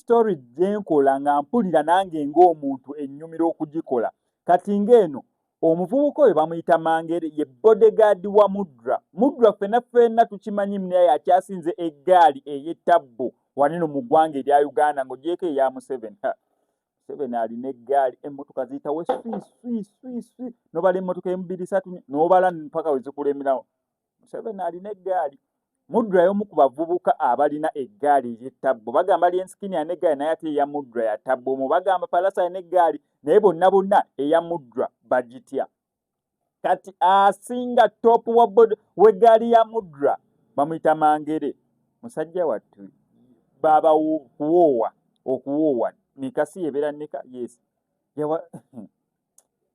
story gyenkola nga mpulira nange ng'omuntu ennyumira okugikola. Kati ng'eno omuvubuka oyo bamuyita Mangere ye bodyguard wa Mudra. Mudra ffenna tukimanyi naye akyasinze eggaali ey'ettabbo wanino mu ggwanga erya Uganda ng'ogyeko eya Museveni. Museveni alina eggaali emmotoka ziyitawo swi nobala emmotoka M230 nobala mpaka we zikulemerawo. Museveni alina eggaali. Mudra y'omu ku bavubuka abalina eggaali ey'ettabbo. Bagamba Lyenskini alina eggaali naye ate eya Mudra ya ttabbo. Mu bagamba Palasa alina eggaali naye bonna eya Mudra bagitya. Kati asinga top w'eggaali ya Mudra bamuyita Mangere. Musajja wattu baba okuwoowa nikasi yebeera nneka yes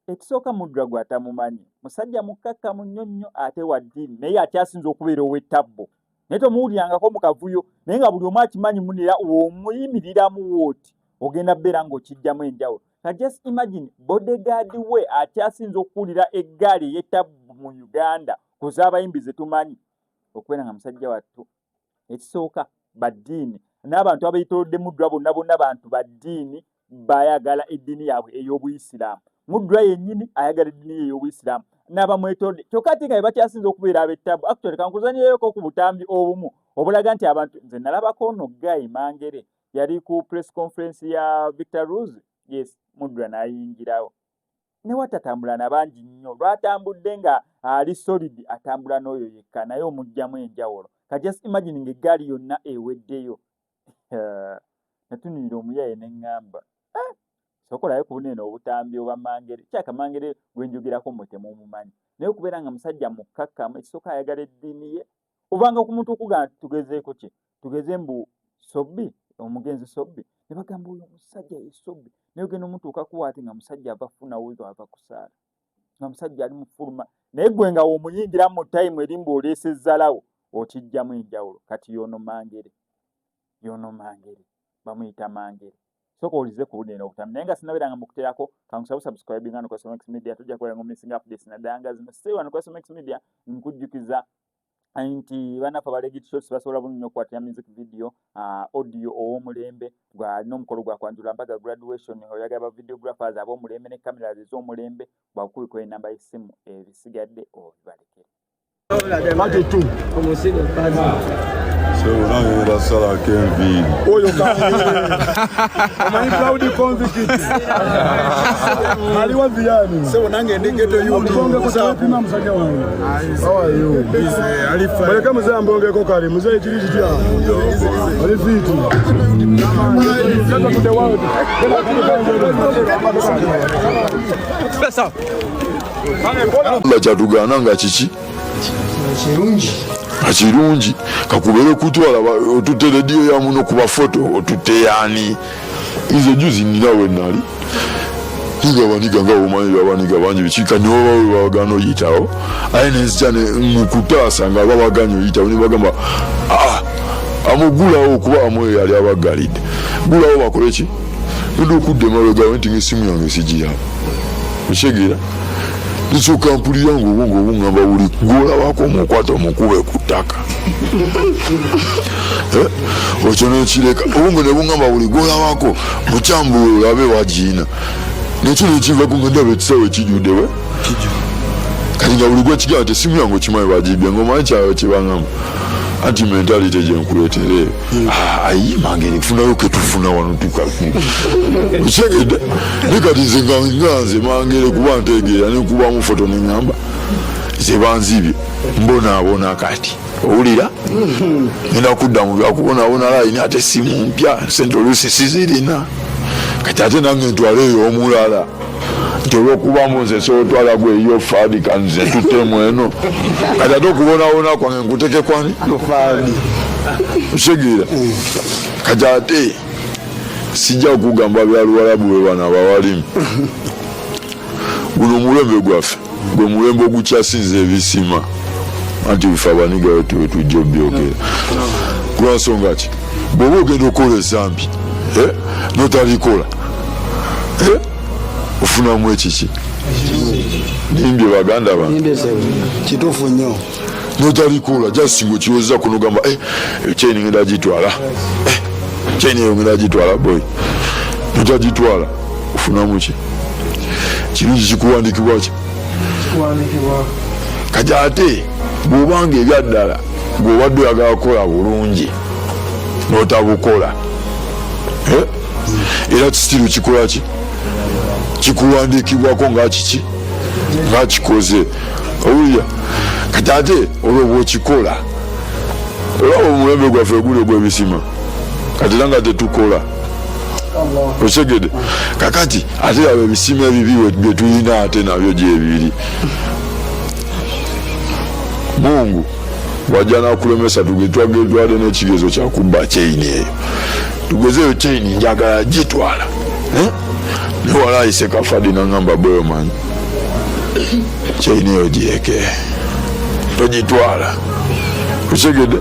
ekisooka Mudra gwatamumanyi musajja mukkakkamu nnyo ate wa ddiini naye akyasinza okubeera ow'ettabbo naye tomuwulyangako mu kavuyo naye nga buli omu akimanyi munira omuyimiriramu wooti ogenda bbeera ng'okijjamu enjawulo. Just imagine bodyguard we akyasinza okuwulira eggaali ey'ettabbo mu Uganda kuza abayimbi ze tumanyi okubeera nga musajja wattu. Ekisooka baddiini n'abantu abayitoolodde Mudra bonna bantu baddiini bayagala eddiini yaabwe ey'Obuyisiraamu. Mudra yennyini ayagala eddiini ey'Obuyisiraamu n'abamwetoolodde kyokka ate nga be bakyasinza okubeera ab'ettabbo. Actually kankuzanyireyo ku butambi obumu obulaga nti abantu nze nalabako ono Guy Mangere yali ku press conference ya Victor Rose. Yes, Mudra n'ayingirawo ne watatambula na bangi nnyo lwatambudde nga ali solid atambula n'oyo yekka naye omugjamu enjawulo. Just imagine ng'eggaali yonna eweddeyo. Natunulira omuyaye ne ŋŋamba sokolayo ku bunene obutambi oba Mangere kyaka Mangere gwe njogerako mmwe temumumanyi naye okubeera nga musajja mukkakkamu ekisooka ayagala eddiini ye obanga ku muntu okugamba tugezeeko ki tugeze mbu Sobbi omugenzi Sobbi ne bagamba oyo omusajja ye Sobbi naye ogenda omutuukako ate nga musajja ava funa wizo ava kusaala nga musajja ali mufuluma naye gwe nga w'omuyingira mu time erimba oleesezzalawo okijjamu enjawulo. Kati yono Mangere bamuyita Mangere. Soko olize ku bunene obutambi naye nga sinabeeranga mukuteerako kankusaba subscribe nga no SMX Media tujja kubeera ngo missing updates naddanga zino siwa no SMX Media nkujjukiza nti bannaffe abalegit shots basobola bulungi okukwatira music video audio ow'omulembe gwalina omukolo gwa kwanjula mpaga graduation oyagala ba videographers ab'omulembe ne cameras ez'omulembe bwakubiko enamba y'essimu ebisigadde obibalekere. So now you're sala Kenvi. Oh, you can't. My proud convict. Ali wa viani. So nange ndingeto you. How are you? Ali fine. Bale kama mzee ambonge ko kali mzee chiri chiri. Ali fiti. Welcome to the world. Pesa. Bajadugana nga chichi. Achirungi kakubere kutwala otutte radio ya muno kuba foto otutte yani izo juzi ninawe nali higa waniga nga omanyi abaniga banji bikika nyoba bagano yitawo ayene cyane mukutasa nga babaganyo yitawo ni bagamba amugulawo kuba amwe yali abagalide gulawo bakoleki ndo kudema gawe ntingi simu yange sijiya ushegera Nicho kampuli yangu ngamba uli gola wako mukwata mukube kutaka. Ochono chileka ubungo ne bungamba uli gola wako muchambu abe wajina. Nicho nichiva kunganda betsawe chijudewe. Kalinga uli gwa chigate simu yangu chimaye bajibya ngoma chawe chibangamba. Anti mentality je nkuletere. Ayi Mangere funa yoke tufuna wanu tukaku. Uchegede nikati zinganze Mangere kubantegera ne kuba mu foto n'ingamba. Zebanzibi mbona kati. Owulira? Nina kudda mu byakubona line ate simu mpya sentolusi sizirina. Kati ate nange ntwaleyo omulala. Tolo kuba Moses otwala gwe yo fadi kanze tutemu eno kada dokubona kwa nkuteke kwani fadi ushegira kajate sija kugamba byalwalabu we bana bawalimu guno mulembe gwafe gwe mulembe ogukyasinze ebisima anti bifabaniga wetu tujobyogera kwa songa ki bobo ogenda okola ezambi notalikola ufuna mwechiki nimbye baganda ba nimbye kitufu nnyo notalikola just ngo kiweza kunogamba cheni ngenda jitwala chaini eyo ngenda gitwala boy notagitwala ofunamu ki kirungi kikuwandikibwa ki kati ate bw'obanga ebyaddala bw'obadde oyagala kukola bulungi n'otabukola era kisitiru kikola ki kikuwandikibwako nga kiki nga kikoze owulya kati ate olwo bw'okikola olaba omulembe gwaffe guli ogw'ebisima kati era nga tetukola osegede kakati ate abo ebisima ebibi byetulina ate nabyo gyebiri Mungu wajja nakulemesa twagedwade n'ekigezo kyakubba chaini eyo tugezeyo chaini njagala gitwala niwala ayise kafadi nangamba boyo manyi chaini eyo gyeke togitwala osegede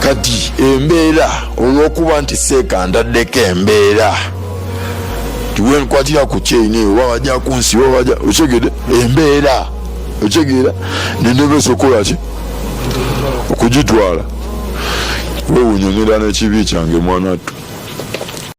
kati embeera olw'okuba nti seeka ndaddeko embeera tiwe nkwatira ku chaini eyo wawajja ku nsi wawajja osegede embeera okitegera nenebesa okola ki okugitwala wewe unyonyera n'ekibi kyange mwanattu